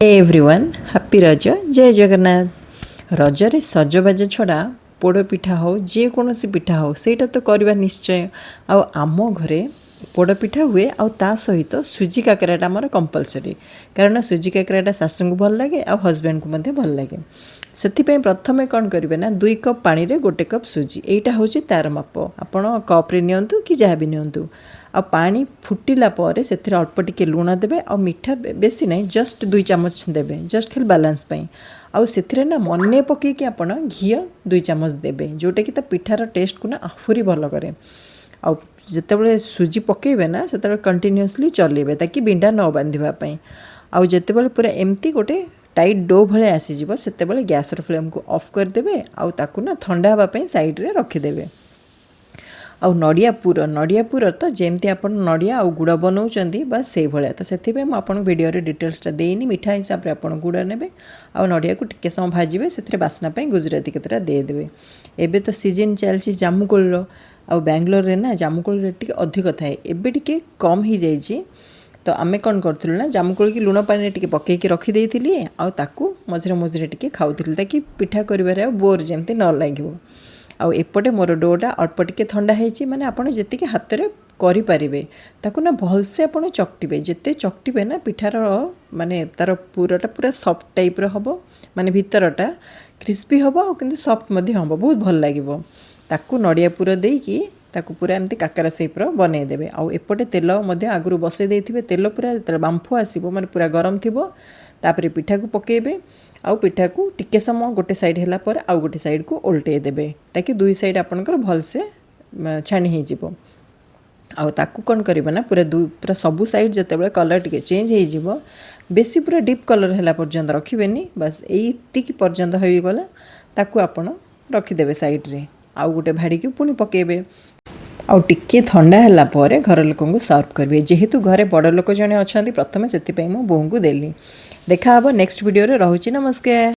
Everyone happy रज जय जगन्नाथ। रजरे सजबाज छड़ा पोड़ पिठा हो जेकोसी पिठा हो सेटा तो करवा निश्चय। आम घरे पोड़ पिठा हुए ता सहित सुजी काकराटा आमर कंपलसरी, कारण सुजी काकराटा शाशु को भल लगे आ हजबैंड को मध्य भल लगे। से प्रथम कौन करेंगे ना 2 कप पानी रे 1 कप सुजी, यहीटा हूँ तार माप। आपण कप्रे नियंतु कि जहाँ भी नियंतु। आ पानी फुटिला पर से अल्प टिके लुण देवे आ मिठा बेसी नहीं, जस्ट 2 चामच देवे, जस्ट खाली बालांस आउ से ना मन पकईकि आप घी 2 चामच देवे, जोटा कि पिठार टेस्ट को ना आहुरी भल करे। जिते सुजी पकेबे ना से कंटिन्यूअसली चलेबे ताकि बिंडा न बांधापी। आउ जिते पूरा एमती गोटे टाइट डो भाई आसीज से गैस फ्लेम को ऑफ करदे आउ ना ठंडा हाँपाई साइड्रे रखिदेवे। आउ नड़िया पुर तो जमती आप नड़िया आउ गुड़ बनाऊँच बस से भाया, तो से मुझे वीडियो डिटेल्सटा देनी। मिठा हिसाब से आप गुड़ ने आउ नड़िया को टिके समय भाजबे, से बास्ना गुजराती केतटा देदेवे। एबे तो सीजन चलती जामुकोल आउ बेंगलोर ना जामुकोल रेट टी अधिक थाए, एबे टिके कम ही जाइए। तो आमे कौन करूँ ना जामुकोल की लुण पानी टिके पकईकि रखिदेली आउ मझे मझे टिके खाऊली ताकि पिठा कर बोर जमती न लगे। आउ एपटे मोर डोटा अल्प टिके ठंडा होती माने आपड़ जी हाथ में करें ताकू ना भलसे आप चकटे, जिते चकटे ना पिठार माने तार पूराटा पूरा सफ्ट टाइप हम, माने भितरटा क्रिस्पी हम कि सफ्ट हम, बहुत भल लगे। ताकू नड़िया पुर देकी ताकू पूरा एमती काकरा सेप बनईदेवे। आउ एपटे तेल आगु बसई देथिबे, तेल पूरा जो बांफ आसो माने पूरा गरम थी, तापर पिठा को पकेबे आउ पिठा को टिके समय गोटे साइड है पर आउ गोटे साइड को उल्टे देवे ताकि 2 साइड आपंकर भलसे छाणी हो। आउ ताकू कौन करेंगे ना पूरा सबू साइड जिते कलर टिके चेंज हो, बेसी पूरा डीप कलर है पर्यंत रखिबेनी, बस यही पर्यंत हो गला ताकू आपण रखिदेवे साइड रे। आउ गोटे भाड़ी की पुणी पकेबे आउ टिके ठंडा है पर घर लोक को सर्व करेंगे। जेहेतु घरे बड़ लोक जड़े अच्छा प्रथम से मो बोह को देली। देखा नेक्स्ट वीडियो रे। रहुची नमस्कार।